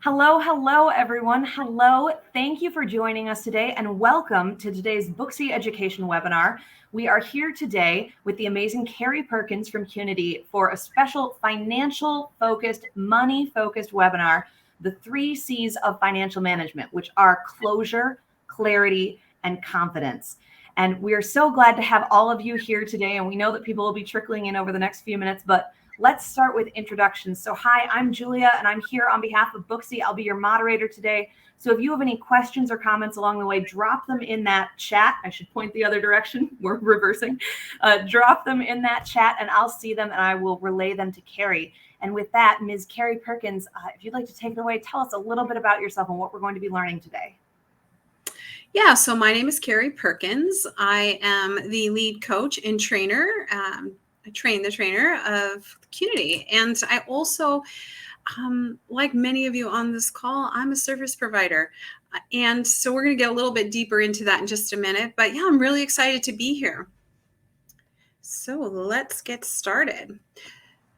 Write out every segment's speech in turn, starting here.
Hello, everyone. Hello. Thank you for joining us today and welcome to today's Booksy education webinar. We are here today with the amazing Carrie Perkins from Qnity for a special financial-focused, money-focused webinar, the 3 C's of financial management, which are closure, clarity, and confidence. And we are so glad to have all of you here today. And we know that people will be trickling in over the next few minutes, but let's start with introductions. So hi, I'm Julia, and I'm here on behalf of Booksy. I'll be your moderator today. So if you have any questions or comments along the way, drop them in that chat. I should point the other direction. We're reversing. Drop them in that chat, and I'll see them, and I will relay them to Carrie. And with that, Ms. Carrie Perkins, if you'd like to take it away, tell us a little bit about yourself and what we're going to be learning today. Yeah, so my name is Carrie Perkins. I am the lead coach and trainer. I train the trainer of Qnity. And I also, like many of you on this call, I'm a service provider. And so we're going to get a little bit deeper into that in just a minute. But yeah, I'm really excited to be here. So let's get started.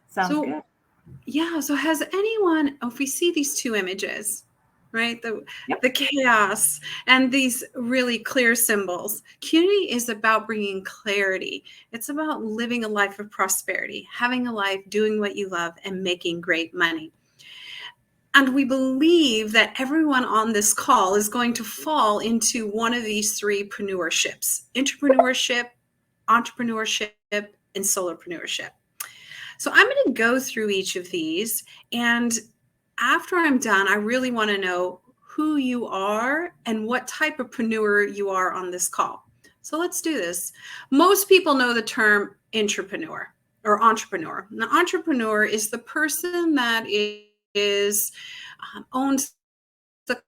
Sounds good. Yeah, so has anyone, if we see these 2 images, right? The chaos and these really clear symbols. Qnity is about bringing clarity. It's about living a life of prosperity, having a life doing what you love and making great money. And we believe that everyone on this call is going to fall into one of these 3 preneurships: intrapreneurship, entrepreneurship, and solopreneurship. So I'm going to go through each of these, and after I'm done, I really want to know who you are and what type of preneur you are on this call. So let's do this. Most people know the term intrapreneur or entrepreneur. An entrepreneur is the person that owns the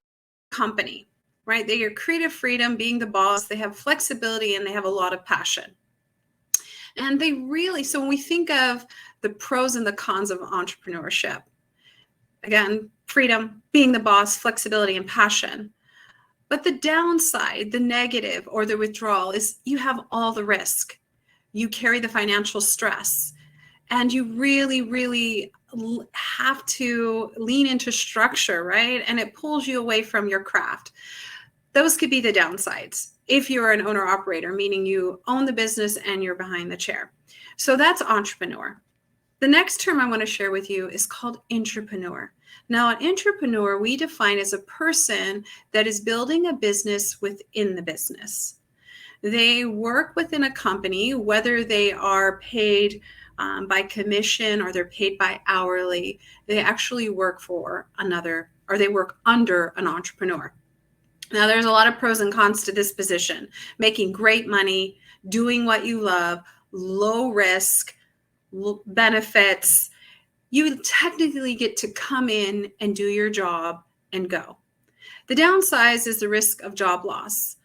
company, right? They have creative freedom, being the boss. They have flexibility and they have a lot of passion. And so when we think of the pros and the cons of entrepreneurship, again, freedom, being the boss, flexibility, and passion. But the downside, the negative or the withdrawal is you have all the risk. You carry the financial stress, and you really, really have to lean into structure, right? And it pulls you away from your craft. Those could be the downsides if you're an owner operator, meaning you own the business and you're behind the chair. So that's entrepreneur. The next term I want to share with you is called intrapreneur. Now, an intrapreneur we define as a person that is building a business within the business. They work within a company, whether they are paid by commission or they're paid by hourly. They actually work for another, or they work under an entrepreneur. Now, there's a lot of pros and cons to this position: making great money, doing what you love, low risk, benefits. You technically get to come in and do your job and go. The downside is the risk of job loss.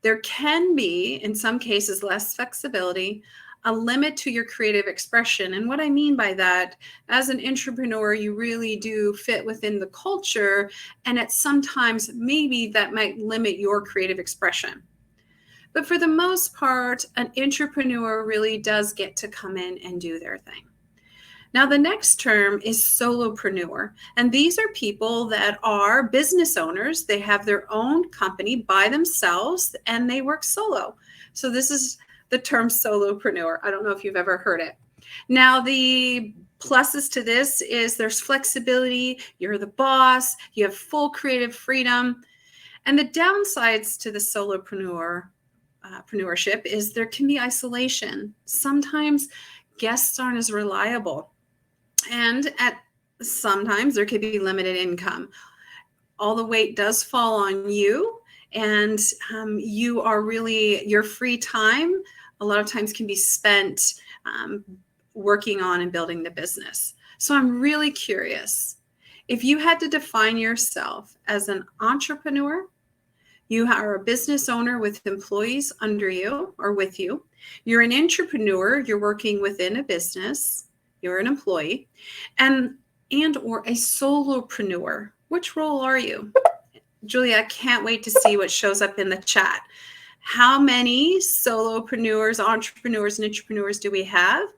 There can be, in some cases, less flexibility, a limit to your creative expression. And what I mean by that, as an entrepreneur, you really do fit within the culture, and at sometimes maybe that might limit your creative expression. But for the most part, an entrepreneur really does get to come in and do their thing. Now, the next term is solopreneur. And these are people that are business owners. They have their own company by themselves and they work solo. So this is the term solopreneur. I don't know if you've ever heard it. Now, the pluses to this is there's flexibility. You're the boss. You have full creative freedom. And the downsides to the entrepreneurship is there can be isolation. Sometimes guests aren't as reliable. And sometimes there could be limited income. All the weight does fall on you, and you are really, your free time a lot of times can be spent working on and building the business. So I'm really curious, if you had to define yourself as an entrepreneur, you are a business owner with employees under you or with you. You're an intrapreneur, you're working within a business, you're an employee, and or a solopreneur. Which role are you? Julia, I can't wait to see what shows up in the chat. How many solopreneurs, entrepreneurs, and intrapreneurs do we have?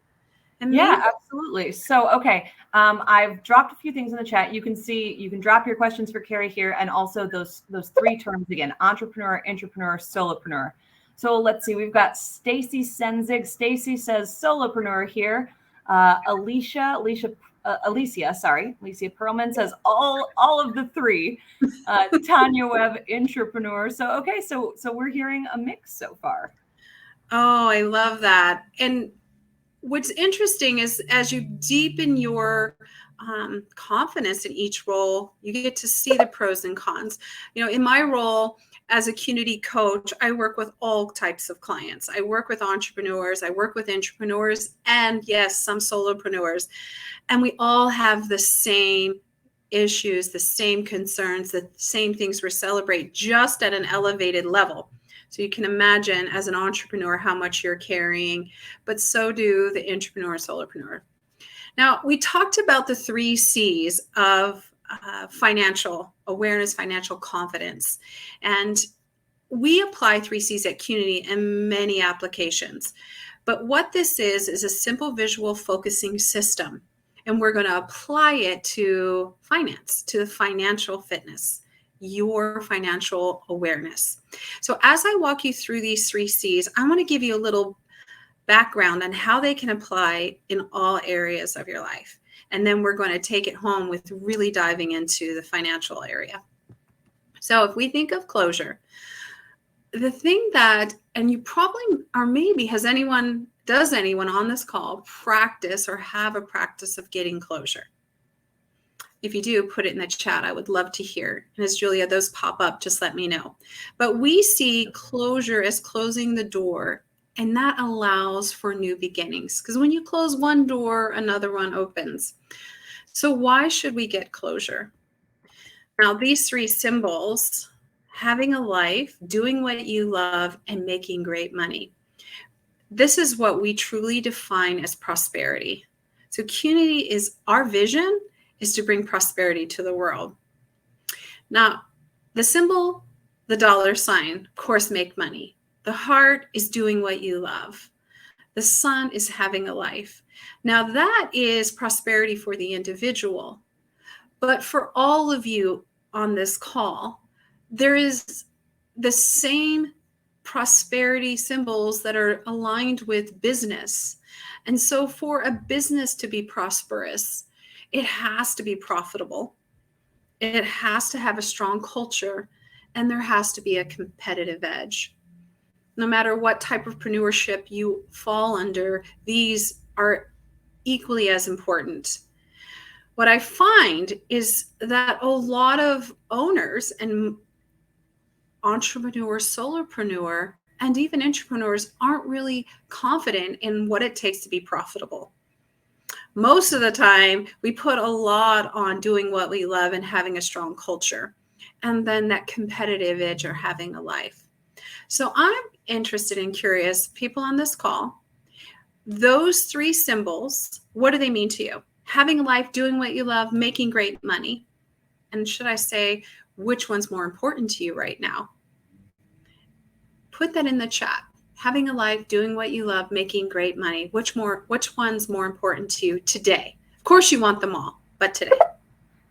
And yeah, absolutely. So, okay. I've dropped a few things in the chat. You can drop your questions for Carrie here, and also those three terms again: entrepreneur, intrapreneur, solopreneur. So let's see. We've got Stacey Senzig. Stacey says solopreneur here. Alicia Perlman says all of the three. Tanya Webb, intrapreneur. So okay, so we're hearing a mix so far. Oh, I love that. And what's interesting is as you deepen your confidence in each role, you get to see the pros and cons. In my role as a Qnity coach, I work with all types of clients. I work with entrepreneurs, I work with intrapreneurs, and yes, some solopreneurs. And we all have the same issues, the same concerns, the same things we celebrate, just at an elevated level. So you can imagine as an entrepreneur how much you're carrying, but so do the intrapreneur and solopreneur. Now, we talked about the 3 C's of financial awareness, financial confidence, and we apply 3 C's at Qnity in many applications. But what this is a simple visual focusing system, and we're going to apply it to finance, to financial fitness, your financial awareness. So as I walk you through these 3 C's, I want to give you a little background on how they can apply in all areas of your life. And then we're going to take it home with really diving into the financial area. So if we think of closure, the thing that, and you probably, or maybe does anyone on this call practice or have a practice of getting closure? If you do, put it in the chat. I would love to hear. And as Julia, those pop up, just let me know. But we see closure as closing the door, and that allows for new beginnings. Because when you close one door, another one opens. So why should we get closure? Now, these 3 symbols, having a life, doing what you love, and making great money. This is what we truly define as prosperity. So Qnity is our vision is to bring prosperity to the world. Now, the symbol, the $sign, of course, make money. The heart is doing what you love. The sun is having a life. Now, that is prosperity for the individual. But for all of you on this call, there is the same prosperity symbols that are aligned with business. And so for a business to be prosperous, it has to be profitable. It has to have a strong culture, and there has to be a competitive edge. No matter what type of entrepreneurship you fall under, these are equally as important. What I find is that a lot of owners and entrepreneurs, solopreneur, and even entrepreneurs aren't really confident in what it takes to be profitable. Most of the time, we put a lot on doing what we love and having a strong culture, and then that competitive edge or having a life. So I'm interested and curious, people on this call, those 3 symbols, what do they mean to you? Having a life, doing what you love, making great money. And should I say, which one's more important to you right now? Put that in the chat. Having a life, doing what you love, making great money. Which one's more important to you today? Of course you want them all, but today.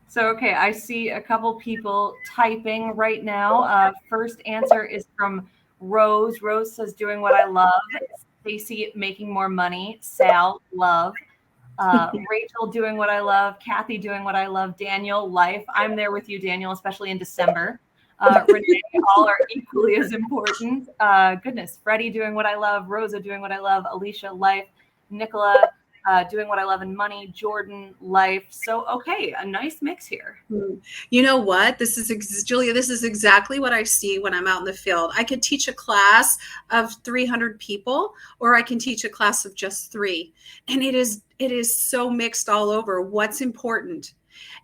So, okay, I see a couple people typing right now. First answer is from Rose. Rose says, doing what I love. Stacey, making more money. Sal, love. Rachel, doing what I love. Kathy, doing what I love. Daniel, life. I'm there with you, Daniel, especially in December. Renee, all are equally as important. Goodness, Freddie, doing what I love. Rosa, doing what I love. Alicia, life. Nicola, doing what I love and money. Jordan, life. So, okay, a nice mix here. You know what? Julia, this is exactly what I see when I'm out in the field. I could teach a class of 300 people, or I can teach a class of just 3. And it is so mixed all over what's important.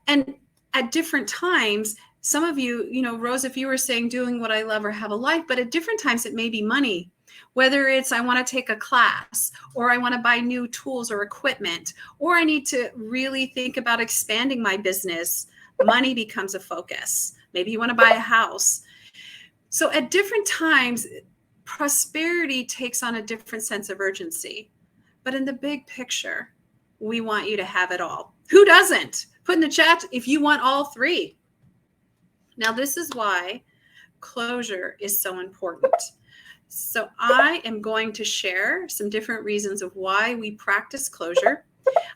And at different times, some of you, Rose, if you were saying doing what I love or have a life, but at different times it may be money. Whether it's I want to take a class, or I want to buy new tools or equipment, or I need to really think about expanding my business, money becomes a focus. Maybe you want to buy a house. So at different times, prosperity takes on a different sense of urgency. But in the big picture, we want you to have it all. Who doesn't? Put in the chat if you want all three. Now, this is why closure is so important. So I am going to share some different reasons of why we practice closure.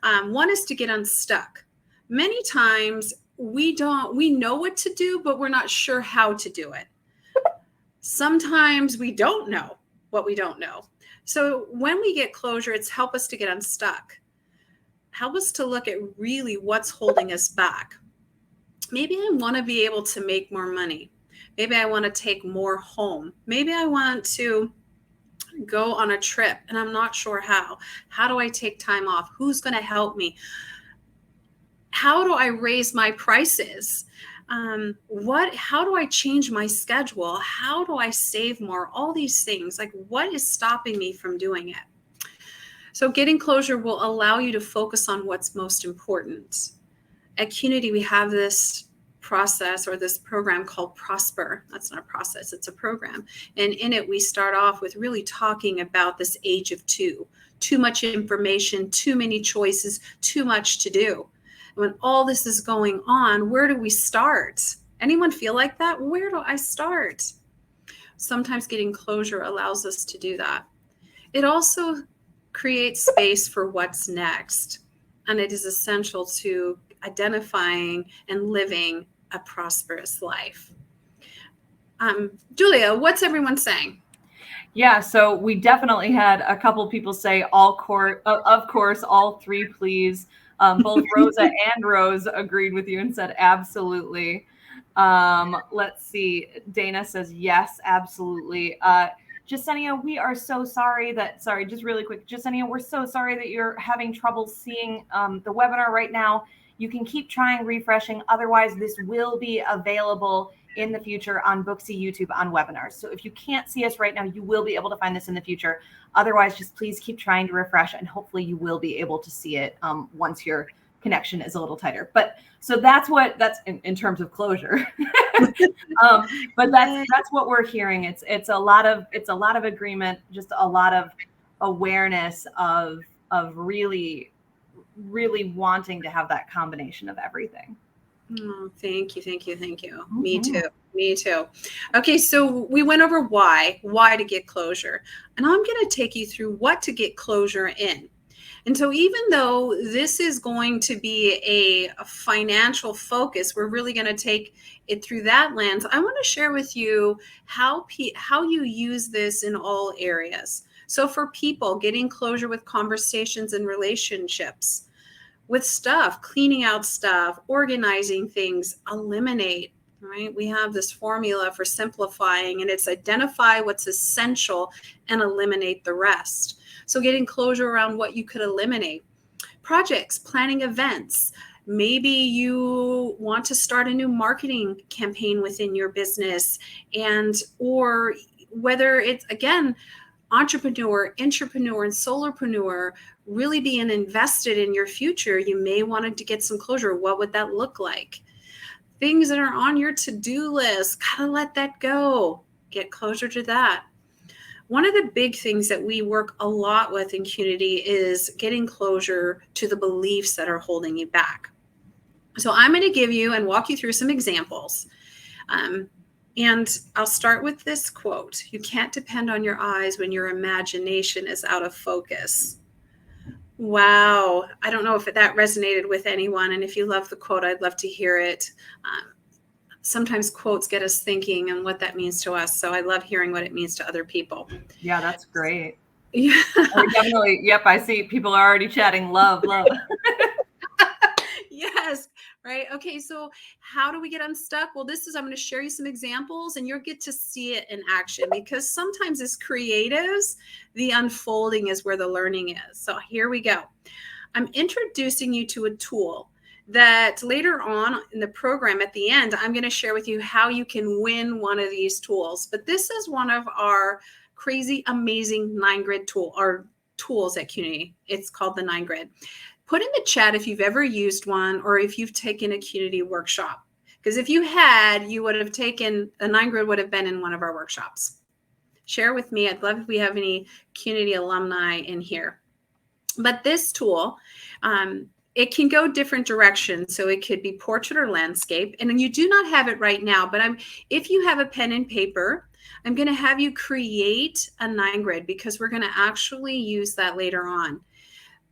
One is to get unstuck. Many times we know what to do, but we're not sure how to do it. Sometimes we don't know what we don't know. So when we get closure, it's help us to get unstuck. Help us to look at really what's holding us back. Maybe I want to be able to make more money. Maybe I want to take more home. Maybe I want to go on a trip and I'm not sure how. How do I take time off? Who's going to help me? How do I raise my prices? How do I change my schedule? How do I save more? All these things, like what is stopping me from doing it? So getting closure will allow you to focus on what's most important. At Qnity, we have this process or this program called Prosper. That's not a process, it's a program. And in it, we start off with really talking about this age of two. Too much information, too many choices, too much to do. And when all this is going on, where do we start? Anyone feel like that? Where do I start? Sometimes getting closure allows us to do that. It also creates space for what's next. And it is essential to identifying and living a prosperous life. Julia, what's everyone saying? Yeah, so we definitely had a couple people say of course, all three, please. Both Rosa and Rose agreed with you and said absolutely. Let's see. Dana says yes, absolutely. Jasenia, we are so sorry just really quick. Jasenia, we're so sorry that you're having trouble seeing the webinar right now. You can keep trying refreshing. Otherwise, this will be available in the future on Booksy YouTube on webinars. So if you can't see us right now, you will be able to find this in the future. Otherwise, just please keep trying to refresh and hopefully you will be able to see it once your connection is a little tighter. But so that's in terms of closure. But that's what we're hearing. It's a lot of agreement, just a lot of awareness of really wanting to have that combination of everything. Oh, thank you. Mm-hmm. Me too. Okay, so we went over why to get closure. And I'm going to take you through what to get closure in. And so even though this is going to be a financial focus, we're really going to take it through that lens. I want to share with you how you use this in all areas. So for people, getting closure with conversations and relationships, with stuff, cleaning out stuff, organizing things, eliminate, right? We have this formula for simplifying, and it's identify what's essential and eliminate the rest. So getting closure around what you could eliminate. Projects, planning events. Maybe you want to start a new marketing campaign within your business, or whether it's, again, entrepreneur, intrapreneur, and solopreneur, really being invested in your future, you may want to get some closure. What would that look like? Things that are on your to-do list, gotta let that go. Get closure to that. One of the big things that we work a lot with in Qnity is getting closure to the beliefs that are holding you back. So I'm going to give you and walk you through some examples. And I'll start with this quote. You can't depend on your eyes when your imagination is out of focus. Wow. I don't know if that resonated with anyone. And if you love the quote, I'd love to hear it. Sometimes quotes get us thinking and what that means to us. So I love hearing what it means to other people. Yeah, that's great. Yeah. Definitely. Yep. I see people are already chatting. Love. Yes. Right. Okay. So how do we get unstuck? Well, I'm going to share you some examples and you'll get to see it in action, because sometimes as creatives, the unfolding is where the learning is. So here we go. I'm introducing you to a tool that later on in the program at the end, I'm going to share with you how you can win one of these tools. But this is one of our crazy, amazing 9-grid tools at Qnity. It's called the 9-grid. Put in the chat if you've ever used one or if you've taken a Qnity workshop. Because if you had, you would have taken, a 9-grid would have been in one of our workshops. Share with me. I'd love if we have any Qnity alumni in here. But this tool, it can go different directions. So it could be portrait or landscape. And you do not have it right now, but if you have a pen and paper, I'm going to have you create a 9-grid because we're going to actually use that later on.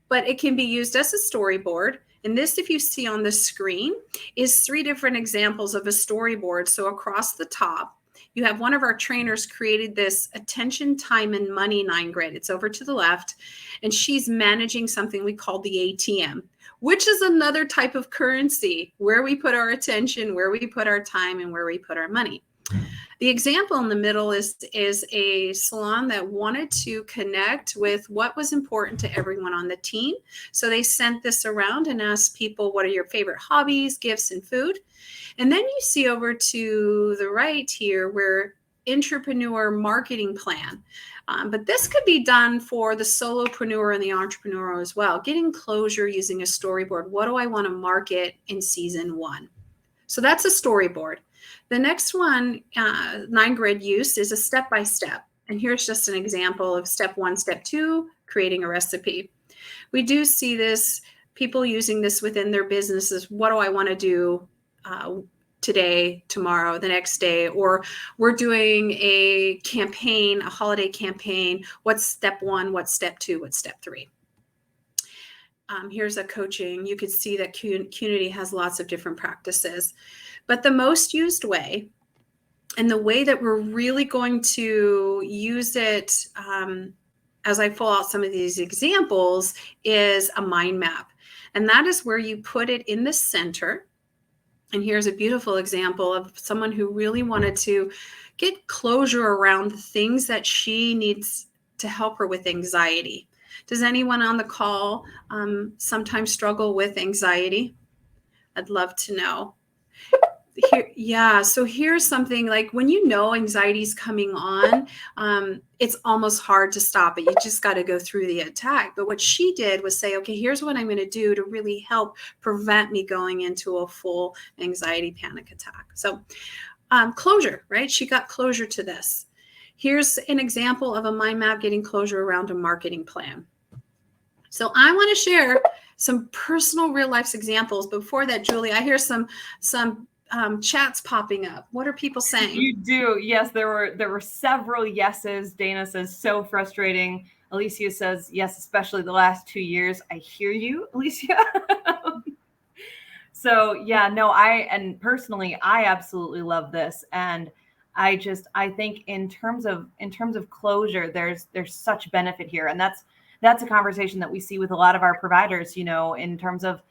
But it can be used as a storyboard. And this, if you see on the screen, is 3 different examples of a storyboard. So across the top, you have one of our trainers created this attention, time, and money 9-grid. It's over to the left, and she's managing something we call the ATM, which is another type of currency, where we put our attention, where we put our time, and where we put our money. The example in the middle is a salon that wanted to connect with what was important to everyone on the team. So they sent this around and asked people, what are your favorite hobbies, gifts, and food? And then you see over to the right here where entrepreneur marketing plan. But this could be done for the solopreneur and the entrepreneur as well. Getting closure using a storyboard. What do I want to market in season 1? So that's a storyboard. The next one, 9-grid use, is a step-by-step. And here's just an example of step 1, step 2, creating a recipe. We do see this, people using this within their businesses. What do I want to do today, tomorrow, the next day? Or we're doing a campaign, a holiday campaign. What's step 1? What's step 2? What's step 3? Here's a coaching. You could see that Qnity has lots of different practices. But the most used way, and the way that we're really going to use it as I pull out some of these examples, is a mind map. And that is where you put it in the center. And here's a beautiful example of someone who really wanted to get closure around the things that she needs to help her with anxiety. Does anyone on the call sometimes struggle with anxiety? I'd love to know. So here's something like when you know anxiety's coming on, it's almost hard to stop it. You just got to go through the attack. But what she did was say, okay, here's what I'm going to do to really help prevent me going into a full anxiety panic attack. So closure, right? She got closure to this. Here's an example of a mind map getting closure around a marketing plan. So I want to share some personal real life examples. Before that, Julie, I hear some chats popping up. What are people saying? You do. Yes, there were several yeses. Dana says, so frustrating. Alicia says, yes, especially the last 2 years. I hear you, Alicia. So yeah, no, and personally, I absolutely love this. And I think in terms of closure, there's such benefit here. And that's a conversation that we see with a lot of our providers, in terms of,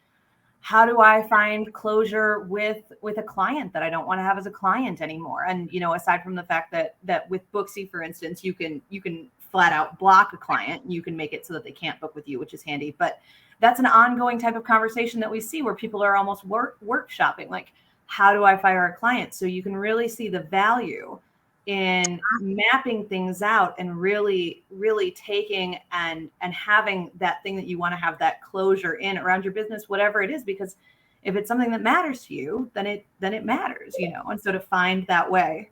how do I find closure with a client that I don't want to have as a client anymore? And, aside from the fact that with Booksy, for instance, you can flat out block a client, you can make it so that they can't book with you, which is handy. But that's an ongoing type of conversation that we see where people are almost workshopping, like, how do I fire a client? So you can really see the value in mapping things out and really, really taking and having that thing that you want to have that closure in around your business, whatever it is, because if it's something that matters to you, then it matters, and so to find that way.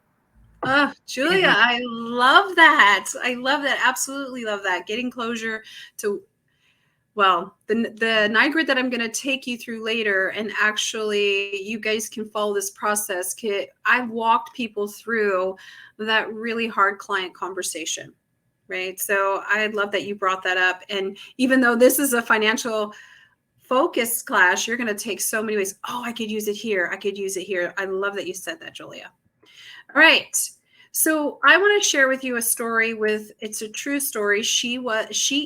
Oh, Julia, I love that. I love that. Absolutely love that. Getting closure to, well, the 9-grid that I'm going to take you through later, and actually you guys can follow this process. I've walked people through that really hard client conversation, right? So I love that you brought that up. And even though this is a financial focus class, you're going to take so many ways. Oh, I could use it here. I could use it here. I love that you said that, Julia. All right. So I want to share with you a story it's a true story. She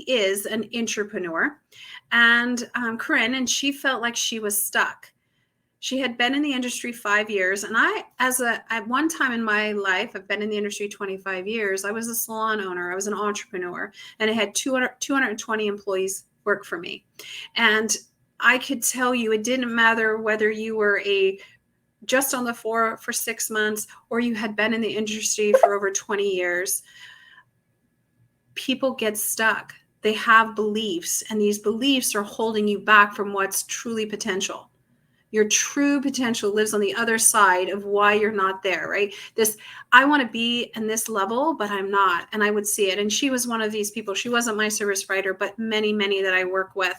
is an entrepreneur, and Corinne, and she felt like she was stuck. She had been in the industry 5 years. And at one time in my life, I've been in the industry 25 years. I was a salon owner. I was an entrepreneur, and I had 220 employees work for me. And I could tell you, it didn't matter whether you were just on the floor for 6 months, or you had been in the industry for over 20 years. People get stuck. They have beliefs, and these beliefs are holding you back from what's truly potential. Your true potential lives on the other side of why you're not there, right? I want to be in this level, but I'm not. And I would see it. And she was one of these people. She wasn't my service writer, but many, many that I work with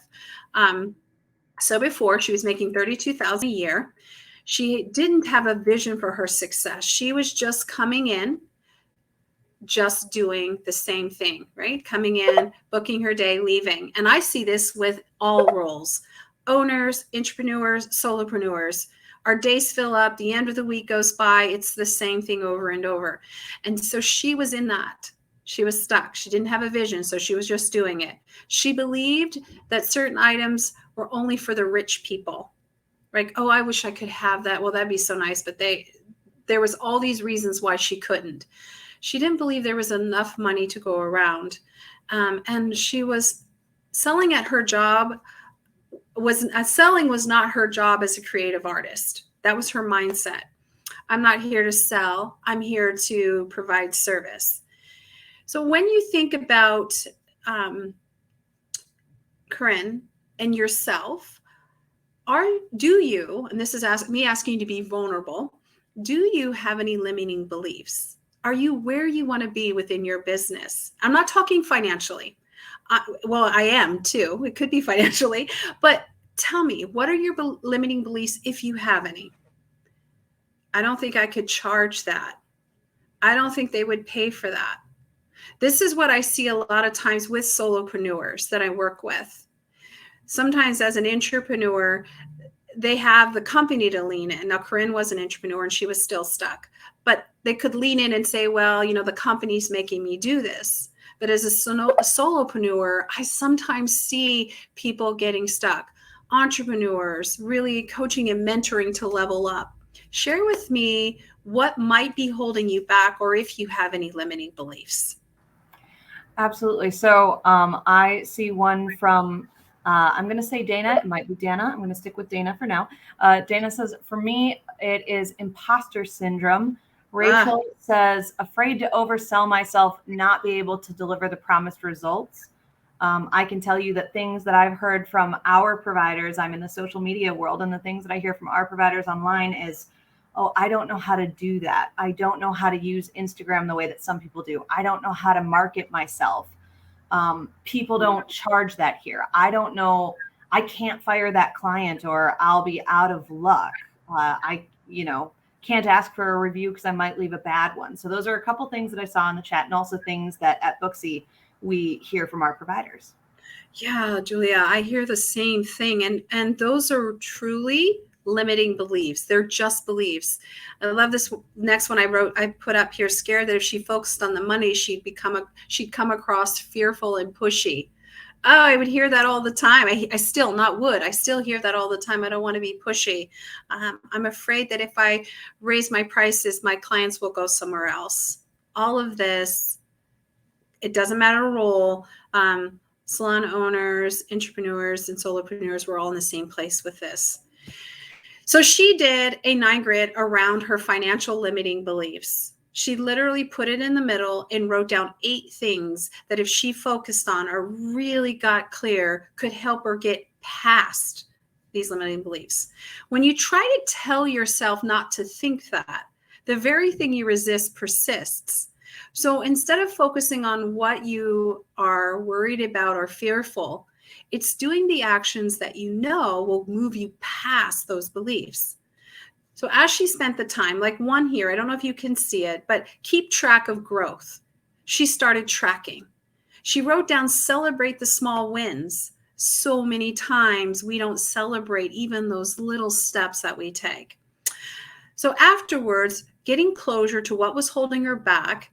So before, she was making $32,000 a year. She didn't have a vision for her success. She was just coming in, just doing the same thing, right? Coming in, booking her day, leaving. And I see this with all roles: owners, entrepreneurs, solopreneurs. Our days fill up, the end of the week goes by, it's the same thing over and over. And so she was in that. She was stuck. She didn't have a vision, so she was just doing it. She believed that certain items were only for the rich people. Like, oh, I wish I could have that. Well, that'd be so nice. But there was all these reasons why she couldn't. She didn't believe there was enough money to go around. And she was selling at her job. Selling was not her job as a creative artist. That was her mindset. I'm not here to sell. I'm here to provide service. So when you think about Corinne and yourself, do you, and this is me asking you to be vulnerable, do you have any limiting beliefs? Are you where you want to be within your business? I'm not talking financially. Well, I am too. It could be financially, but tell me, what are your limiting beliefs if you have any? I don't think I could charge that. I don't think they would pay for that. This is what I see a lot of times with solopreneurs that I work with. Sometimes as an entrepreneur, they have the company to lean in. Now, Corinne was an entrepreneur and she was still stuck, but they could lean in and say, well, the company's making me do this. But as a solopreneur, I sometimes see people getting stuck. Entrepreneurs really coaching and mentoring to level up. Share with me what might be holding you back, or if you have any limiting beliefs. Absolutely. So I see one from, I'm going to say Dana. It might be Dana. I'm going to stick with Dana for now. Dana says, for me, it is imposter syndrome. Rachel says, afraid to oversell myself, not be able to deliver the promised results. I can tell you that things that I've heard from our providers, I'm in the social media world, and the things that I hear from our providers online is, oh, I don't know how to do that. I don't know how to use Instagram the way that some people do. I don't know how to market myself. People don't charge that here. I don't know. I can't fire that client or I'll be out of luck. I can't ask for a review because I might leave a bad one. So those are a couple things that I saw in the chat, and also things that at Booksy we hear from our providers. Yeah, Julia, I hear the same thing. And those are truly limiting beliefs. They're just beliefs. I love this next one I put up here: scared that if she focused on the money, she'd come across fearful and pushy. Oh, I would hear that all the time. I still hear that all the time. I don't want to be pushy. I'm afraid that if I raise my prices, my clients will go somewhere else. All of this, it doesn't matter role. Salon owners, entrepreneurs, and solopreneurs, we're all in the same place with this. So she did a 9-grid around her financial limiting beliefs. She literally put it in the middle and wrote down 8 things that if she focused on or really got clear, could help her get past these limiting beliefs. When you try to tell yourself not to think that, the very thing you resist persists. So instead of focusing on what you are worried about or fearful, it's doing the actions that will move you past those beliefs. So as she spent the time, like one here, I don't know if you can see it, but keep track of growth. She started tracking. She wrote down, celebrate the small wins. So many times we don't celebrate even those little steps that we take. So afterwards, getting closure to what was holding her back,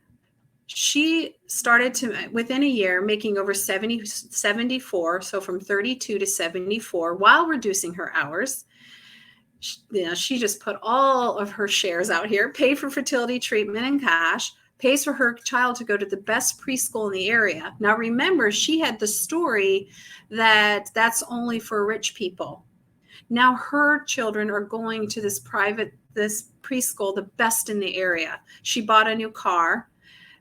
she started to, within a year, making over 74, so from 32 to 74, while reducing her hours. She just put all of her shares out here, paid for fertility treatment in cash, pays for her child to go to the best preschool in the area. Now, remember, she had the story that that's only for rich people. Now her children are going to this preschool, the best in the area. She bought a new car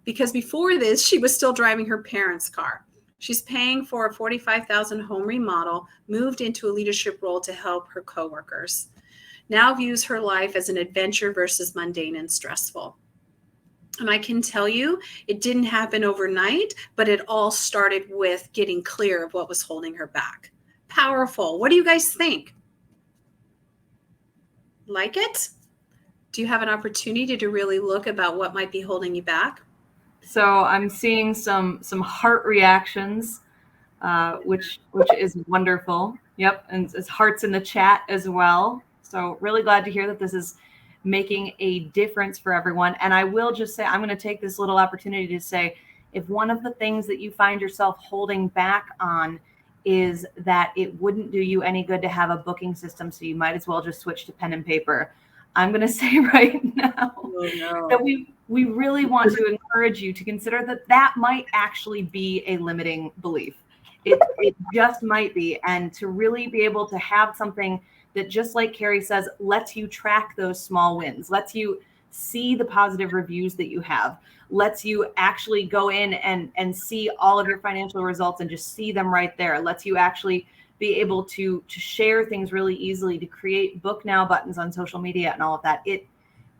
because before this, she was still driving her parents' car. She's paying for a $45,000 home remodel, moved into a leadership role to help her coworkers. Now views her life as an adventure versus mundane and stressful. And I can tell you, it didn't happen overnight, but it all started with getting clear of what was holding her back. powerful. What do you guys think? Like it? Do you have an opportunity to really look about what might be holding you back? So I'm seeing some heart reactions, which is wonderful. Yep, and it's hearts in the chat as well. So really glad to hear that this is making a difference for everyone. And I will just say, I'm going to take this little opportunity to say, if one of the things that you find yourself holding back on is that it wouldn't do you any good to have a booking system, so you might as well just switch to pen and paper. I'm going to say right now that we really want to encourage you to consider that might actually be a limiting belief. It just might be. And to really be able to have something that, just like Carrie says, lets you track those small wins, lets you see the positive reviews that you have, lets you actually go in and see all of your financial results and just see them right there, lets you actually be able to share things really easily, to create book now buttons on social media and all of that. It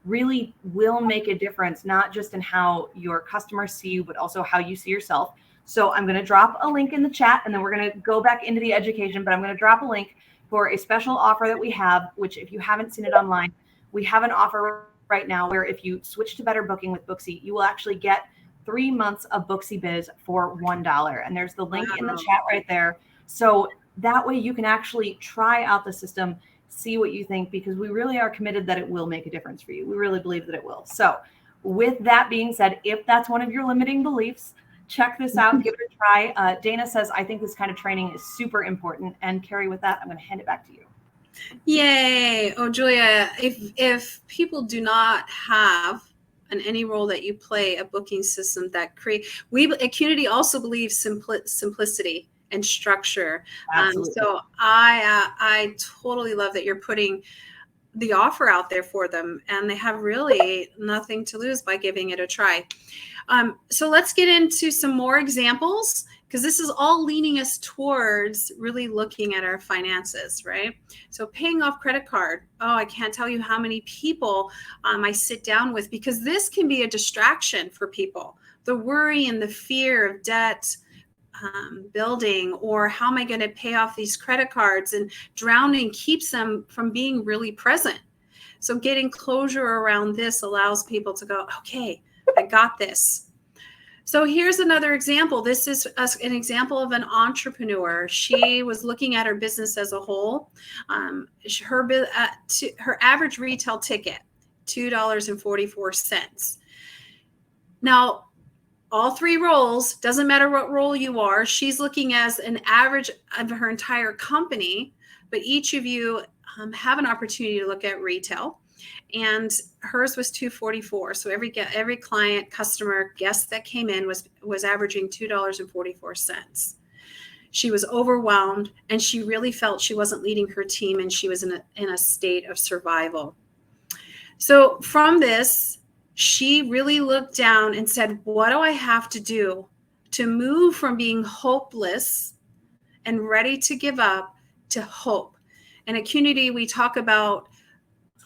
really will make a difference, not just in how your customers see you, but also how you see yourself. So I'm going to drop a link in the chat, and then we're going to go back into the education, but I'm going to drop a link for a special offer that we have, which if you haven't seen it online, we have an offer right now where if you switch to Better Booking with Booksy, you will actually get 3 months of Booksy Biz for $1. And there's the link in the chat right there. So that way you can actually try out the system, see what you think, because we really are committed that it will make a difference for you. We really believe that it will. So with that being said, if that's one of your limiting beliefs, check this out, give it a try. Dana says, I think this kind of training is super important. And Carrie, with that, I'm going to hand it back to you. Yay. Oh, Julia, if people do not have in any role that you play a booking system that we at Qnity also believe simplicity and structure. So I totally love that you're putting the offer out there for them, and they have really nothing to lose by giving it a try. So let's get into some more examples, because this is all leaning us towards really looking at our finances, right? So paying off credit card. Oh, I can't tell you how many people I sit down with, because this can be a distraction for people. The worry and the fear of debt building, or how am I going to pay off these credit cards, and drowning keeps them from being really present. So getting closure around this allows people to go, okay, I got this. So here's another example. This is an example of an entrepreneur. She was looking at her business as a whole. Her average retail ticket, $2.44. Now, all three roles, doesn't matter what role you are, she's looking as an average of her entire company, but each of you have an opportunity to look at retail. And hers was $2.44. So every client, customer, guest that came in was averaging $2.44. She was overwhelmed, and she really felt she wasn't leading her team, and she was in a state of survival. So from this, she really looked down and said, what do I have to do to move from being hopeless and ready to give up to hope? And at Qnity, we talk about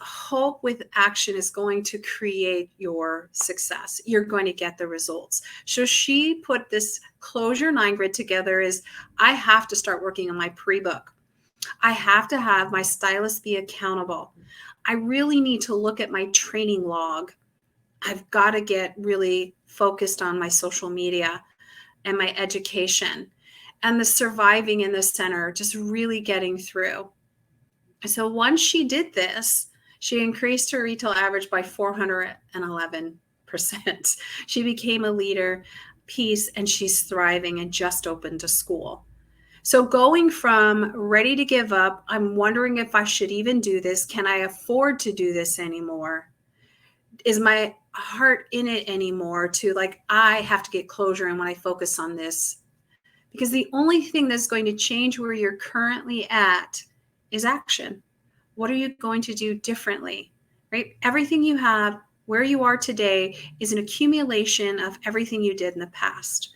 hope with action is going to create your success. You're going to get the results. So she put this closure 9 grid together is, I have to start working on my pre-book. I have to have my stylist be accountable. I really need to look at my training log. I've got to get really focused on my social media and my education, and the surviving in the center, just really getting through. So once she did this, she increased her retail average by 411%. She became a leader piece, and she's thriving and just opened a school. So going from ready to give up, I'm wondering if I should even do this. Can I afford to do this anymore? Is my heart in it anymore, to like, I have to get closure, and when I focus on this, because the only thing that's going to change where you're currently at is action. What are you going to do differently, right? Everything you have, where you are today, is an accumulation of everything you did in the past.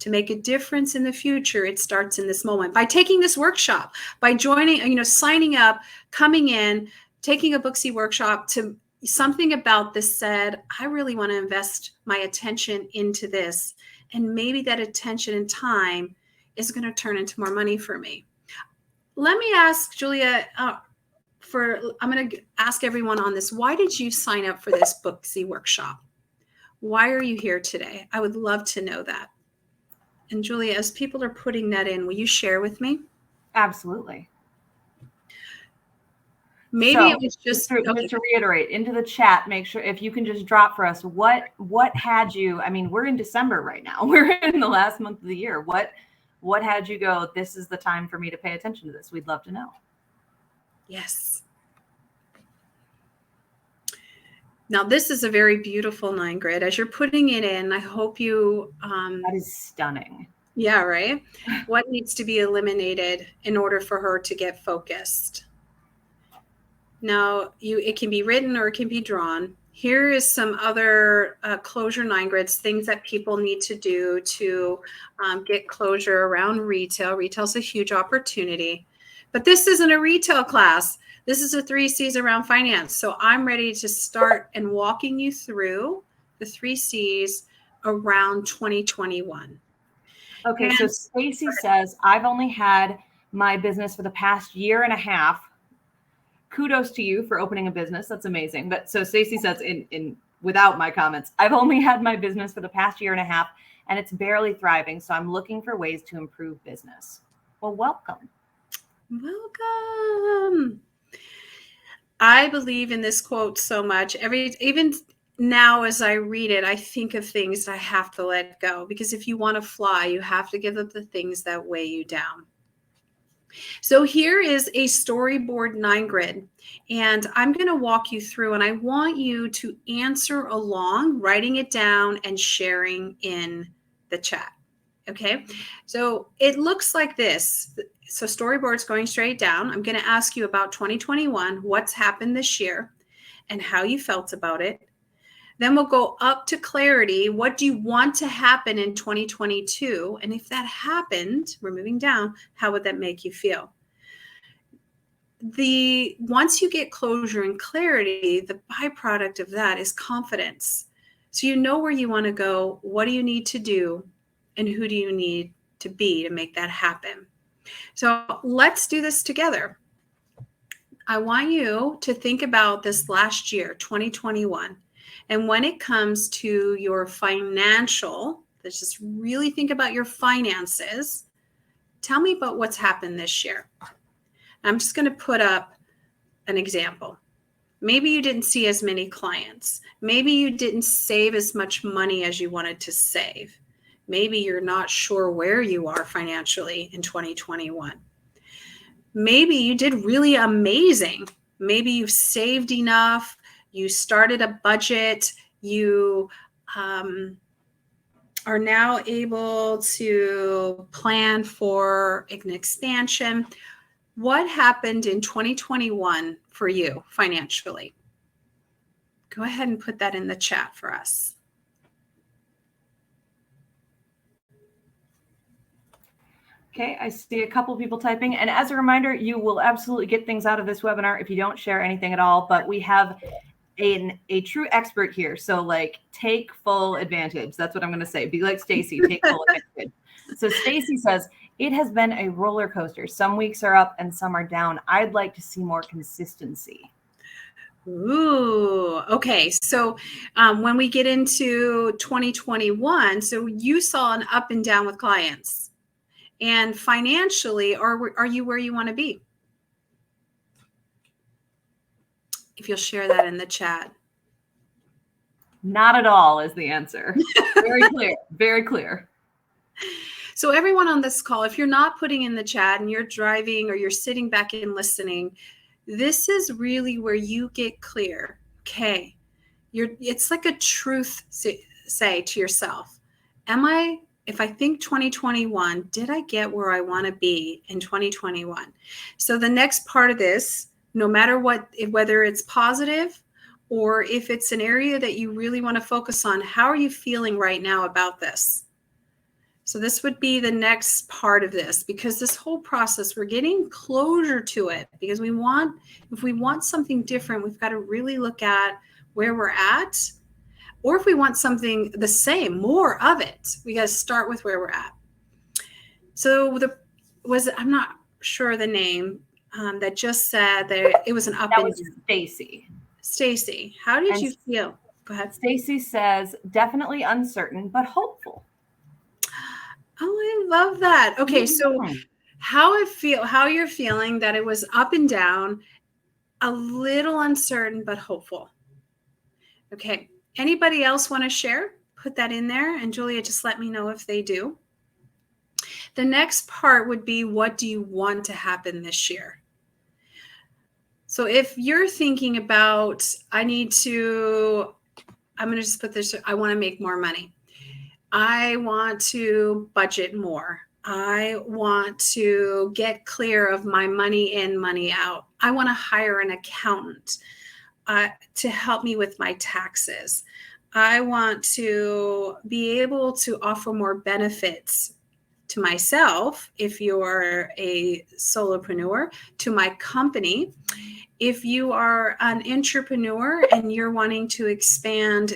To make a difference in the future, it starts in this moment. By taking this workshop, by joining, signing up, coming in, taking a Booksy workshop, to something about this said, I really want to invest my attention into this. And maybe that attention and time is going to turn into more money for me. let me ask Julia, I'm going to ask everyone on this. Why did you sign up for this Booksy workshop? Why are you here today? I would love to know that. And Julia, as people are putting that in, will you share with me? Absolutely. Maybe it was just to reiterate into the chat, make sure if you can just drop for us, what had you, I mean, we're in December right now. We're in the last month of the year. What had you go, this is the time for me to pay attention to this? We'd love to know. Yes. Now, this is a very beautiful 9 grid. As you're putting it in, I hope you... that is stunning. Yeah, right? What needs to be eliminated in order for her to get focused? Now, it can be written or it can be drawn. Here is some other closure 9 grids, things that people need to do to get closure around retail. Retail's a huge opportunity. But this isn't a retail class. This is a 3 C's around finance. So I'm ready to start and walking you through the 3 C's around 2021. Okay, so Stacey says, I've only had my business for the past year and a half. Kudos to you for opening a business. That's amazing. But so Stacey says in without my comments, I've only had my business for the past year and a half and it's barely thriving. So I'm looking for ways to improve business. Well, welcome. Welcome. I believe in this quote so much. Even now, as I read it, I think of things I have to let go, because if you want to fly, you have to give up the things that weigh you down. So here is a storyboard 9 grid, and I'm going to walk you through, and I want you to answer along, writing it down and sharing in the chat. Okay, so it looks like this. So storyboard's going straight down. I'm going to ask you about 2021, what's happened this year and how you felt about it. Then we'll go up to clarity. What do you want to happen in 2022? And if that happened, we're moving down, how would that make you feel? Once you get closure and clarity, the byproduct of that is confidence. So you know where you want to go, what do you need to do, and who do you need to be to make that happen? So let's do this together. I want you to think about this last year, 2021. And when it comes to your financial, let's just really think about your finances. Tell me about what's happened this year. I'm just going to put up an example. Maybe you didn't see as many clients. Maybe you didn't save as much money as you wanted to save. Maybe you're not sure where you are financially in 2021. Maybe you did really amazing. Maybe you've saved enough. You started a budget. You are now able to plan for an expansion. What happened in 2021 for you financially? Go ahead and put that in the chat for us. Okay, I see a couple of people typing. And as a reminder, you will absolutely get things out of this webinar if you don't share anything at all. But we have a true expert here. So like take full advantage. That's what I'm going to say. Be like Stacey, take full advantage. So Stacey says, it has been a roller coaster. Some weeks are up and some are down. I'd like to see more consistency. Ooh, okay. So when we get into 2021, so you saw an up and down with clients. And financially, are you where you want to be? If you'll share that in the chat. Not at all is the answer. Very clear. Very clear. So everyone on this call, if you're not putting in the chat and you're driving or you're sitting back and listening, this is really where you get clear. Okay. It's like a truth say to yourself. If I think 2021, did I get where I want to be in 2021? So the next part of this, no matter what, whether it's positive or if it's an area that you really want to focus on, how are you feeling right now about this? So this would be the next part of this, because this whole process, we're getting closure to it, because if we want something different, we've got to really look at where we're at. Or if we want something the same, more of it, we got to start with where we're at. So sure the name, that just said that it was an up That and was down. Stacey. Stacey, how did And you feel? Go ahead. Stacey says, definitely uncertain, but hopeful. Oh, I love that. Okay, so Mhm. how you're feeling that it was up and down, a little uncertain, but hopeful. Okay. Anybody else want to share? Put that in there. And Julia, just let me know if they do. The next part would be, what do you want to happen this year? So if you're thinking about, I'm going to just put this, I want to make more money. I want to budget more. I want to get clear of my money in, money out. I want to hire an accountant to help me with my taxes. I want to be able to offer more benefits to myself if you're a solopreneur, to my company. If you are an entrepreneur and you're wanting to expand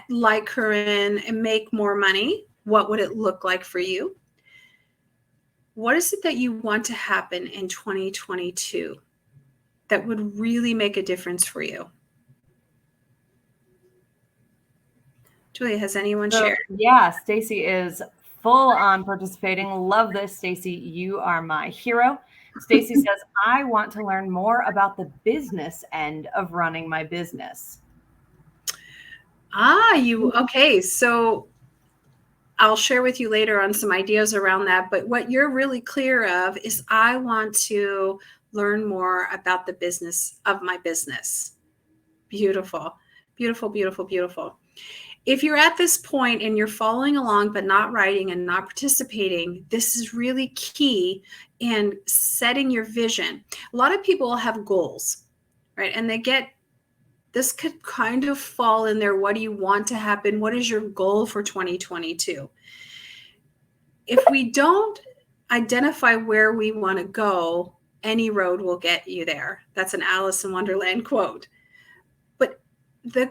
like Corinne and make more money, what would it look like for you? What is it that you want to happen in 2022 that would really make a difference for you? Julia, has anyone shared? Yeah, Stacey is full on participating. Love this, Stacey. You are my hero. Stacey says, I want to learn more about the business end of running my business. Okay. So I'll share with you later on some ideas around that. But what you're really clear of is, I want to learn more about the business of my business. Beautiful, beautiful, beautiful, beautiful. If you're at this point and you're following along but not writing and not participating, this is really key in setting your vision. A lot of people have goals, right? And this could kind of fall in there. What do you want to happen? What is your goal for 2022? If we don't identify where we want to go, any road will get you there. That's an Alice in Wonderland quote. But the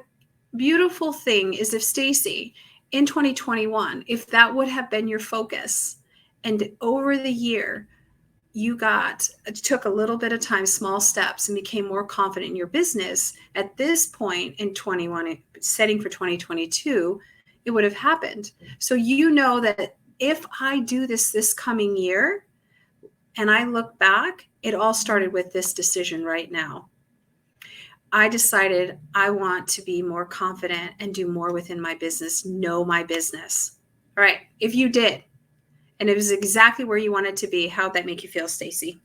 beautiful thing is, if Stacey, in 2021, if that would have been your focus, and over the year it took a little bit of time, small steps, and became more confident in your business, at this point in 21, setting for 2022, it would have happened. So you know that if I do this coming year and I look back, it all started with this decision right now. I decided I want to be more confident and do more within my business, know my business. All right. If you did, and it was exactly where you wanted to be, how'd that make you feel, Stacey?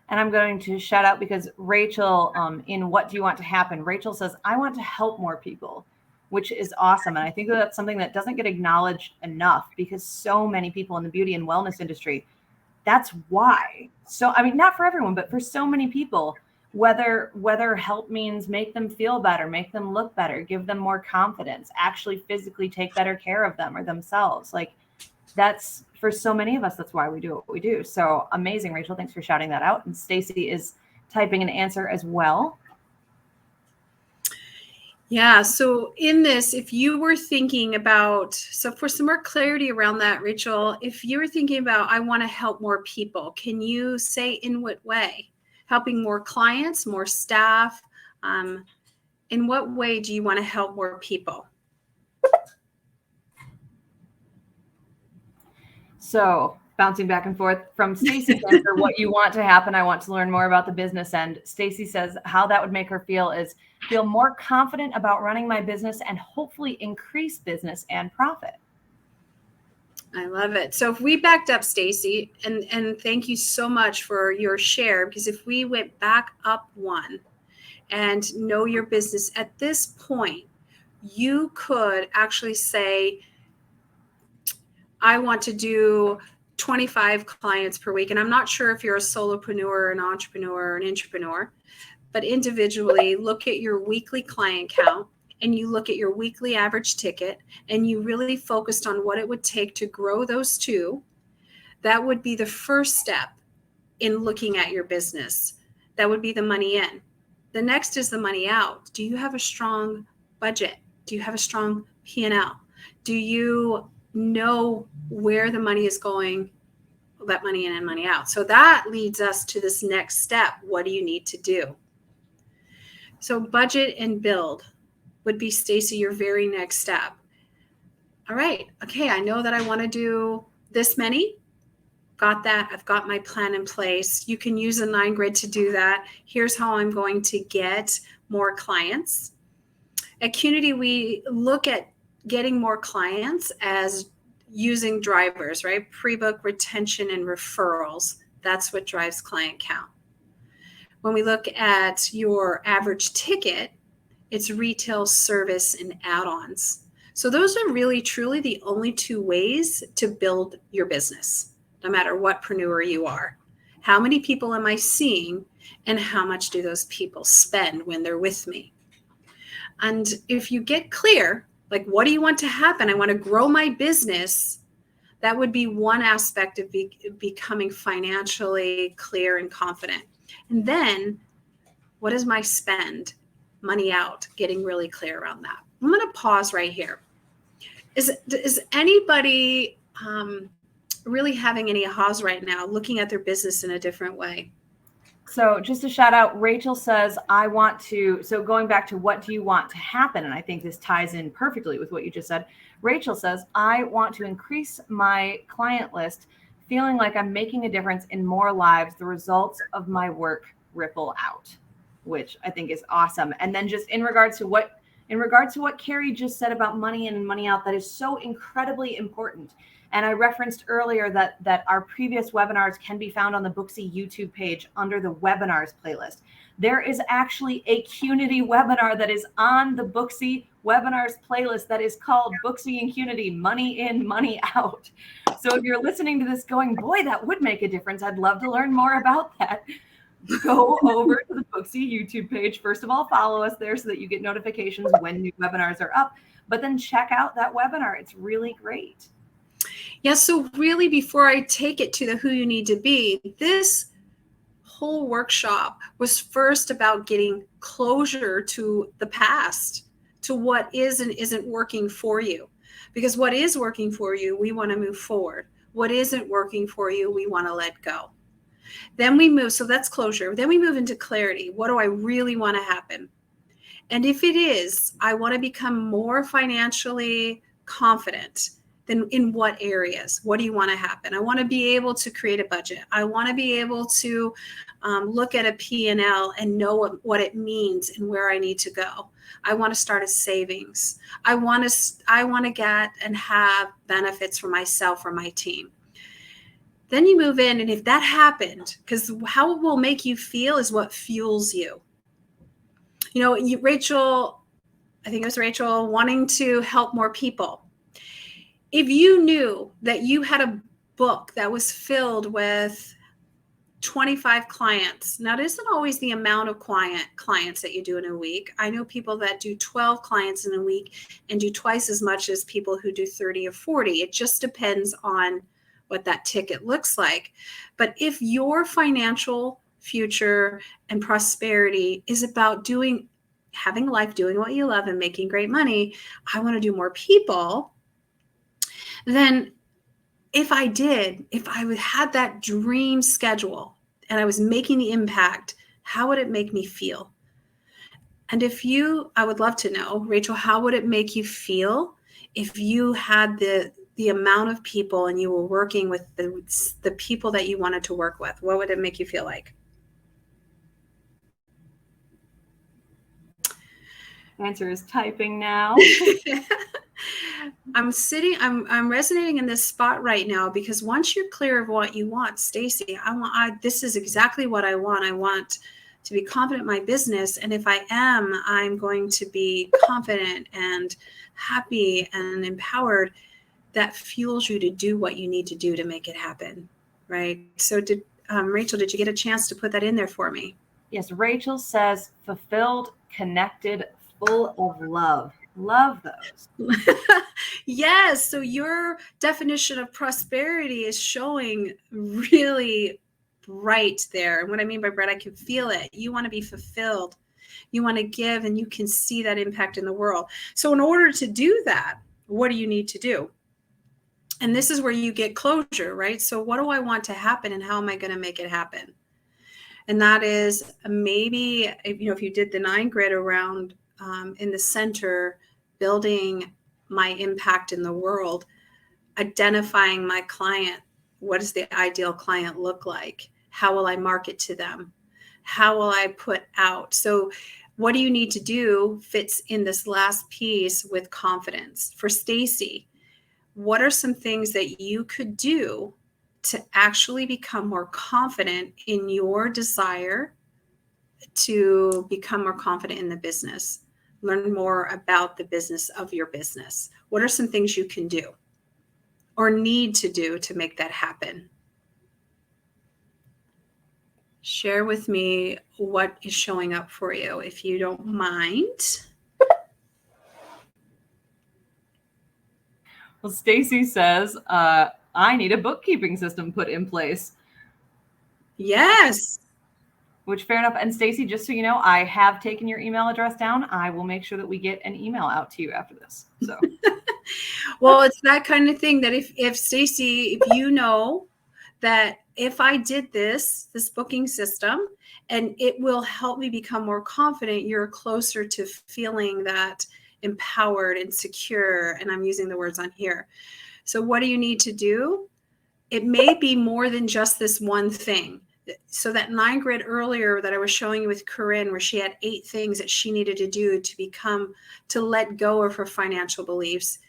And I'm going to shout out, because Rachel, in What Do You Want to Happen? Rachel says, I want to help more people, which is awesome. And I think that's something that doesn't get acknowledged enough, because so many people in the beauty and wellness industry, that's why. So, I mean, not for everyone, but for so many people, whether help means make them feel better, make them look better, give them more confidence, actually physically take better care of them or themselves. Like, that's, for so many of us, that's why we do what we do. So amazing, Rachel. Thanks for shouting that out. And Stacey is typing an answer as well. Yeah. So in this, if you were thinking about, so for some more clarity around that, Rachel, if you were thinking about, I want to help more people, can you say in what way? Helping more clients, more staff? In what way do you want to help more people? So bouncing back and forth from Stacey's answer, what you want to happen, I want to learn more about the business end. Stacey says how that would make her feel more confident about running my business and hopefully increase business and profit. I love it. So if we backed up, Stacey, and thank you so much for your share, because if we went back up one and know your business at this point, you could actually say, I want to do 25 clients per week. And I'm not sure if you're a solopreneur, an entrepreneur, or an intrapreneur, but individually look at your weekly client count, and you look at your weekly average ticket, and you really focused on what it would take to grow those two. That would be the first step in looking at your business. That would be the money in. The next is the money out. Do you have a strong budget? Do you have a strong P&L? Do you know where the money is going that money in and money out. So that leads us to this next step. What do you need to do? So budget and build would be, Stacey, your very next step. All right. Okay. I know that I want to do this many. Got that. I've got my plan in place. You can use a 9 grid to do that. Here's how I'm going to get more clients. At Qnity, we look at getting more clients as using drivers, right? Pre-book, retention, and referrals. That's what drives client count. When we look at your average ticket, it's retail, service, and add-ons. So those are really, truly the only 2 ways to build your business, no matter what preneur you are. How many people am I seeing, and how much do those people spend when they're with me? And if you get clear, like, what do you want to happen? I want to grow my business. That would be one aspect of becoming financially clear and confident. And then, what is my spend? Money out, getting really clear around that. I'm going to pause right here. Is anybody really having any ahas right now, looking at their business in a different way? So just a shout out, Rachel says, so going back to what do you want to happen? And I think this ties in perfectly with what you just said. Rachel says, I want to increase my client list, feeling like I'm making a difference in more lives. The results of my work ripple out, which I think is awesome. And then just in regards to what Carrie just said about money in and money out, that is so incredibly important. And I referenced earlier that our previous webinars can be found on the Booksy YouTube page under the webinars playlist. There is actually a Qnity webinar that is on the Booksy webinars playlist that is called Booksy and Qnity, Money In, Money Out. So if you're listening to this going, boy, that would make a difference, I'd love to learn more about that, go over to the Booksy YouTube page. First of all, follow us there so that you get notifications when new webinars are up, but then check out that webinar. It's really great. Yeah, so really, before I take it to the who you need to be, this whole workshop was first about getting closure to the past, to what is and isn't working for you. Because what is working for you, we want to move forward. What isn't working for you, we want to let go. Then we move, so that's closure. Then we move into clarity. What do I really want to happen? And if it is, I want to become more financially confident. Then in what areas? What do you want to happen? I want to be able to create a budget. I want to be able to look at a P&L and know what it means and where I need to go. I want to start a savings. I want to get and have benefits for myself or my team. Then you move in, and if that happened, because how it will make you feel is what fuels you. You know, Rachel, I think it was Rachel, wanting to help more people. If you knew that you had a book that was filled with 25 clients, now it isn't always the amount of clients that you do in a week. I know people that do 12 clients in a week and do twice as much as people who do 30 or 40. It just depends on what that ticket looks like. But if your financial future and prosperity is about having life, doing what you love and making great money, I want to do more people. Then if I had that dream schedule and I was making the impact, how would it make me feel? And I would love to know, Rachel, how would it make you feel if you had the amount of people and you were working with the people that you wanted to work with? What would it make you feel like? Answer is typing now. I'm resonating in this spot right now, because once you're clear of what you want, Stacey, this is exactly what I want. I want to be confident in my business. And if I am, I'm going to be confident and happy and empowered. That fuels you to do what you need to do to make it happen. Right. So Rachel, did you get a chance to put that in there for me? Yes. Rachel says fulfilled, connected, full of love. Love those. Yes. So your definition of prosperity is showing really bright there. And what I mean by bright, I can feel it. You want to be fulfilled. You want to give, and you can see that impact in the world. So in order to do that, what do you need to do? And this is where you get closure, right? So what do I want to happen and how am I going to make it happen? And that is maybe, if you did the 9 grid around in the center, building my impact in the world, identifying my client. What does the ideal client look like? How will I market to them? How will I put out? So what do you need to do fits in this last piece with confidence. For Stacey, what are some things that you could do to actually become more confident in your desire to become more confident in the business? Learn more about the business of your business. What are some things you can do or need to do to make that happen? Share with me what is showing up for you, if you don't mind. Well, Stacey says, I need a bookkeeping system put in place. Yes. Which, fair enough. And Stacey, just so you know, I have taken your email address down. I will make sure that we get an email out to you after this. So, well, it's that kind of thing that if Stacey, if you know that if I did this booking system and it will help me become more confident, you're closer to feeling that empowered and secure. And I'm using the words on here. So what do you need to do? It may be more than just this one thing. So that 9 grid earlier that I was showing you with Corinne, where she had 8 things that she needed to do to let go of her financial beliefs.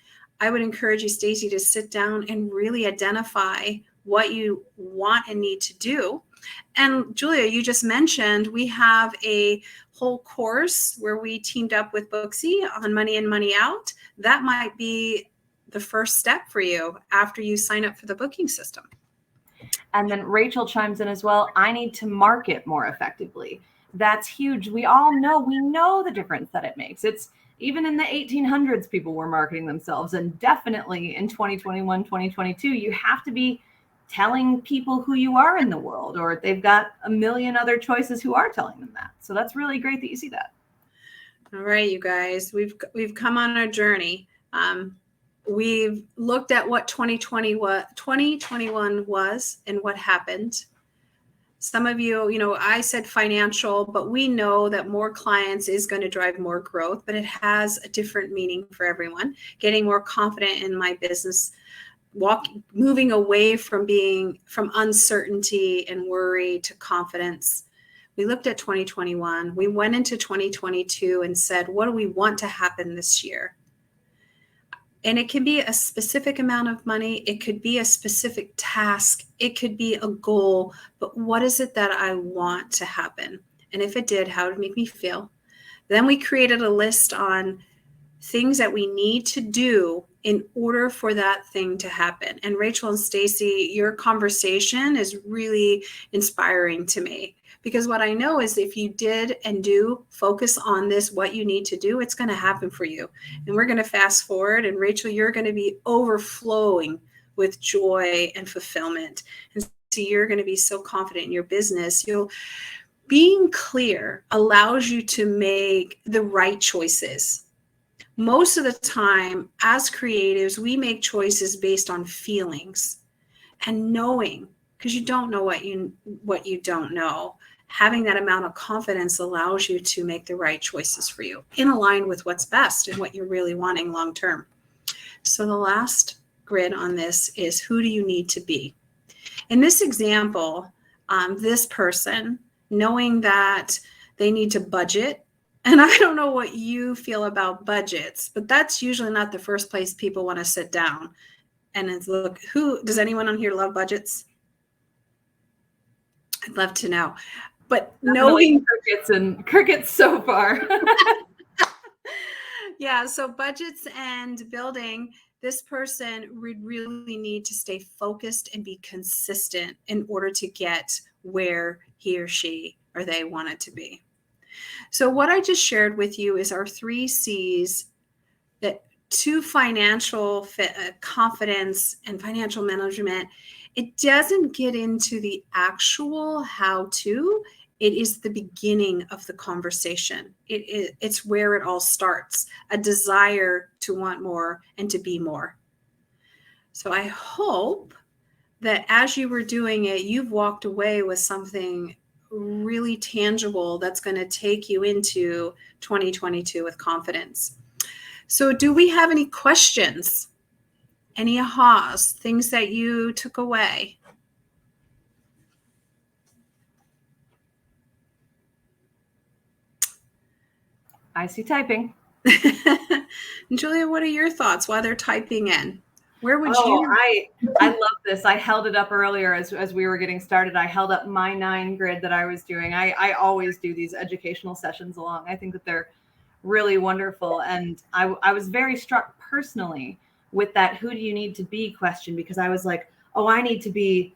I would encourage you, Stacey, to sit down and really identify what you want and need to do. And Julia, you just mentioned we have a whole course where we teamed up with Booksy on money in, money out. That might be the first step for you after you sign up for the booking system. And then Rachel chimes in as well. I need to market more effectively. That's huge. We know the difference that it makes. It's even in the 1800s, people were marketing themselves. And definitely in 2021, 2022, you have to be telling people who you are in the world, or they've got a million other choices who are telling them that. So that's really great that you see that. All right, you guys, we've come on our journey. We've looked at what 2021 was and what happened. Some of you, I said financial, but we know that more clients is going to drive more growth, but it has a different meaning for everyone. Getting more confident in my business, moving away from uncertainty and worry to confidence. We looked at 2021. We went into 2022 and said, what do we want to happen this year? And it can be a specific amount of money. It could be a specific task. It could be a goal. But what is it that I want to happen? And if it did, how would it make me feel? Then we created a list on things that we need to do in order for that thing to happen. And Rachel and Stacey, your conversation is really inspiring to me, because what I know is if you did and do focus on this, what you need to do, it's going to happen for you. And we're going to fast forward. And Rachel, you're going to be overflowing with joy and fulfillment. And so you're going to be so confident in your business. Being clear allows you to make the right choices. Most of the time, as creatives, we make choices based on feelings and knowing, because you don't know what you don't know. Having that amount of confidence allows you to make the right choices for you in line with what's best and what you're really wanting long term. So the last grid on this is, who do you need to be? In this example, this person, knowing that they need to budget. And I don't know what you feel about budgets, but that's usually not the first place people want to sit down and look. Does anyone on here love budgets? I'd love to know. But knowing crickets so far. Yeah, so budgets and building, this person would really need to stay focused and be consistent in order to get where he or she or they want it to be. So what I just shared with you is our 3 C's to financial confidence and financial management. It doesn't get into the actual how-to. It is the beginning of the conversation. It's where it all starts, a desire to want more and to be more. So I hope that as you were doing it, you've walked away with something really tangible that's going to take you into 2022 with confidence. So do we have any questions? Any ahas, things that you took away? I see typing. Julia, what are your thoughts while they're typing in? Where would I love this. I held it up earlier as we were getting started. I held up my 9 grid that I was doing. I always do these educational sessions along. I think that they're really wonderful. And I was very struck personally with that "who do you need to be" question, because I was like, oh, I need to be,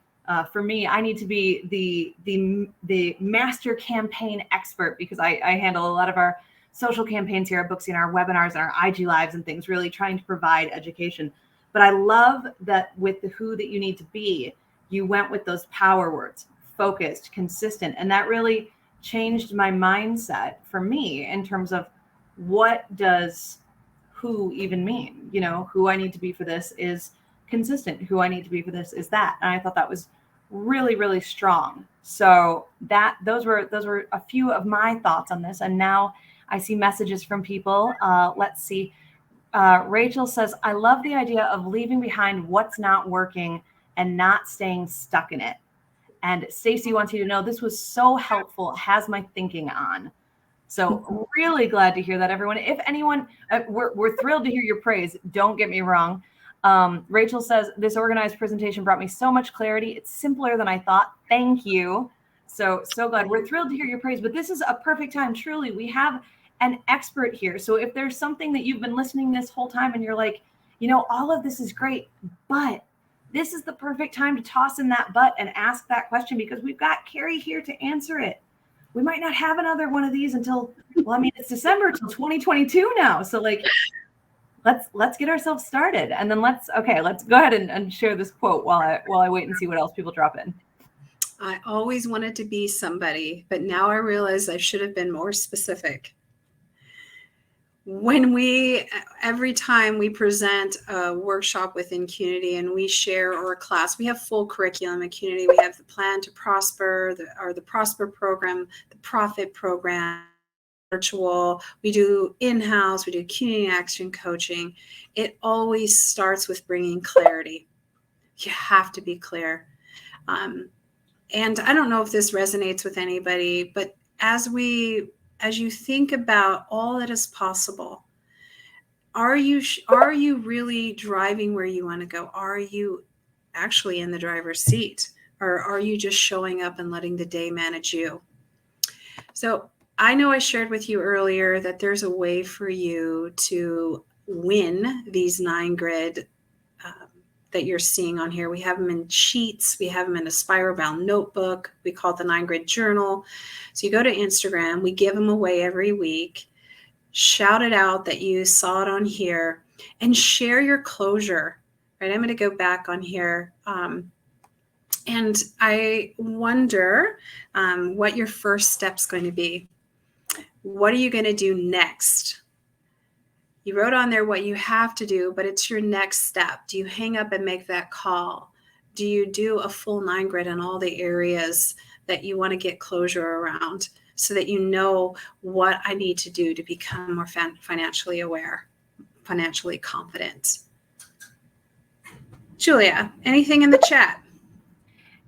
for me, I need to be the master campaign expert, because I handle a lot of our social campaigns here at Booksy and our webinars and our IG lives and things, really trying to provide education. But I love that with the "who that you need to be," you went with those power words: focused, consistent. And that really changed my mindset for me in terms of, what does who even mean? Who I need to be for this is consistent. Who I need to be for this is that. And I thought that was really, really strong. So those were a few of my thoughts on this. And now I see messages from people. Let's see. Rachel says, I love the idea of leaving behind what's not working and not staying stuck in it. And Stacey wants you to know this was so helpful, has my thinking on. So really glad to hear that, everyone. If anyone, we're thrilled to hear your praise. Don't get me wrong. Rachel says, this organized presentation brought me so much clarity. It's simpler than I thought. Thank you. So glad. We're thrilled to hear your praise, but this is a perfect time. Truly, we have an expert here. So if there's something that you've been listening this whole time and you're like, all of this is great, but this is the perfect time to toss in that but and ask that question, because we've got Carrie here to answer it. We might not have another one of these until, it's December till 2022 now. So let's get ourselves started. And then let's go ahead and share this quote while I wait and see what else people drop in. I always wanted to be somebody, but now I realize I should have been more specific. Every time we present a workshop within Qnity and we share, or a class, we have full curriculum at Qnity. We have the Plan to Prosper, the Prosper program, the Profit program, virtual. We do in-house. We do Qnity action coaching. It always starts with bringing clarity. You have to be clear. And I don't know if this resonates with anybody, but as you think about all that is possible, are you really driving where you want to go? Are you actually in the driver's seat, or are you just showing up and letting the day manage you? So I know I shared with you earlier that there's a way for you to win these 9 grid that you're seeing on here. We have them in sheets. We have them in a spiral bound notebook. We call it the 9 grid journal. So you go to Instagram, we give them away every week. Shout it out that you saw it on here and share your closure, right? I'm going to go back on here. And I wonder what your first step's going to be. What are you going to do next? You wrote on there what you have to do, but it's your next step. Do you hang up and make that call? Do you do a full 9 grid on all the areas that you want to get closure around, so that you know what I need to do to become more financially aware, financially confident? Julia, anything in the chat?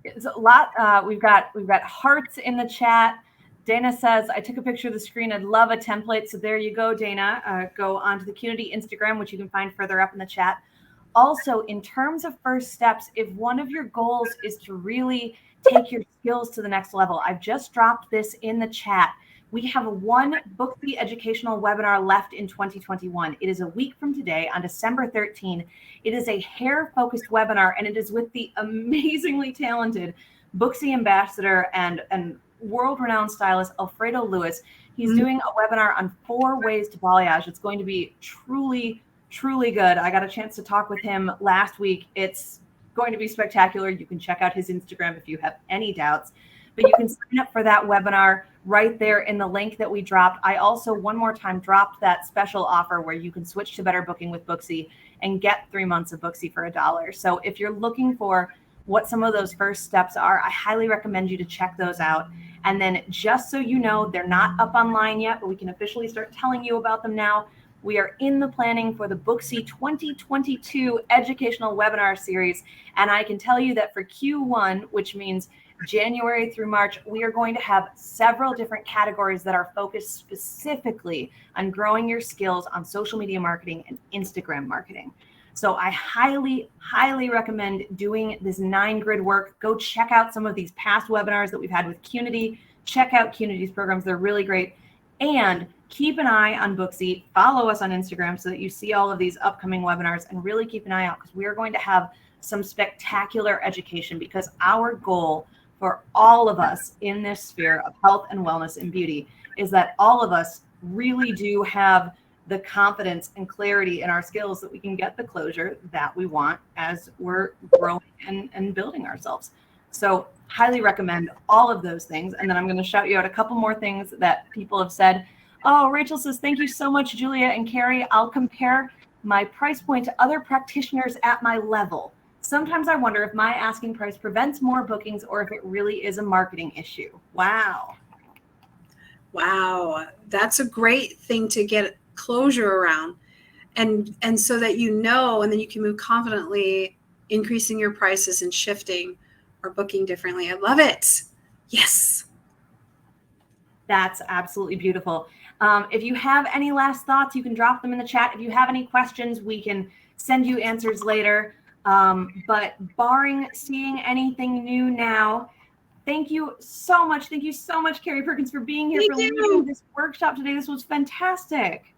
It's a lot. We've got hearts in the chat. Dana says, I took a picture of the screen. I'd love a template. So there you go, Dana. Go onto the Qnity Instagram, which you can find further up in the chat. Also, in terms of first steps, if one of your goals is to really take your skills to the next level, I've just dropped this in the chat. We have one Booksy educational webinar left in 2021. It is a week from today on December 13. It is a hair-focused webinar, and it is with the amazingly talented Booksy ambassador and world-renowned stylist Alfredo Lewis. He's doing a webinar on 4 ways to balayage. It's going to be truly, truly good. I got a chance to talk with him last week. It's going to be spectacular. You can check out his Instagram if you have any doubts. But you can sign up for that webinar right there in the link that we dropped. I also one more time dropped that special offer where you can switch to Better Booking with Booksy and get 3 months of Booksy for $1. So if you're looking for what some of those first steps are, I highly recommend you to check those out. And then just so you know, they're not up online yet, but we can officially start telling you about them now. We are in the planning for the Booksy 2022 educational webinar series. And I can tell you that for Q1, which means January through March, we are going to have several different categories that are focused specifically on growing your skills on social media marketing and Instagram marketing. So I highly, highly recommend doing this 9-grid work. Go check out some of these past webinars that we've had with Qnity. Check out Qnity's programs. They're really great. And keep an eye on Booksy. Follow us on Instagram so that you see all of these upcoming webinars, and really keep an eye out because we are going to have some spectacular education, because our goal for all of us in this sphere of health and wellness and beauty is that all of us really do have the confidence and clarity in our skills that we can get the closure that we want as we're growing and building ourselves. So highly recommend all of those things. And then I'm going to shout you out a couple more things that people have said. Oh, Rachel says, thank you so much, Julia and Carrie. I'll compare my price point to other practitioners at my level. Sometimes I wonder if my asking price prevents more bookings or if it really is a marketing issue. Wow. Wow. That's a great thing to get closure around. And so that you know, and then you can move confidently, increasing your prices and shifting or booking differently. I love it. Yes. That's absolutely beautiful. If you have any last thoughts, you can drop them in the chat. If you have any questions, we can send you answers later. But barring seeing anything new now, thank you so much. Thank you so much, Carrie Perkins, for being here, leading this workshop today. This was fantastic.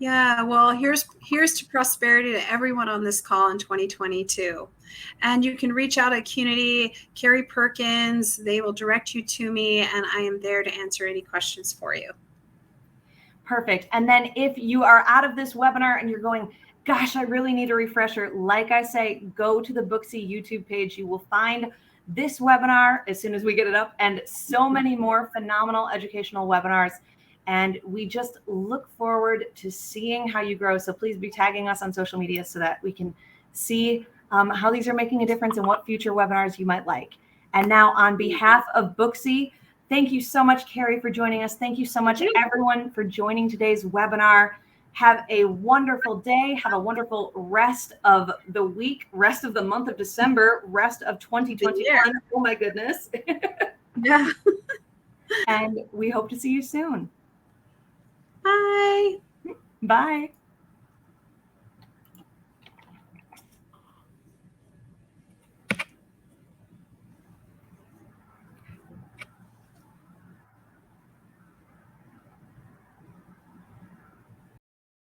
Yeah, well, here's to prosperity to everyone on this call in 2022. And you can reach out at Qnity, Carrie Perkins. They will direct you to me, and I am there to answer any questions for you. Perfect. And then if you are out of this webinar and you're going, gosh, I really need a refresher, like I say, go to the Booksy YouTube page. You will find this webinar as soon as we get it up, and so many more phenomenal educational webinars. And we just look forward to seeing how you grow. So please be tagging us on social media so that we can see how these are making a difference and what future webinars you might like. And now on behalf of Booksy, thank you so much, Carrie, for joining us. Thank you so much, everyone, for joining today's webinar. Have a wonderful day. Have a wonderful rest of the week, rest of the month of December, rest of 2021. Oh, my goodness. Yeah. And we hope to see you soon. Bye. Bye.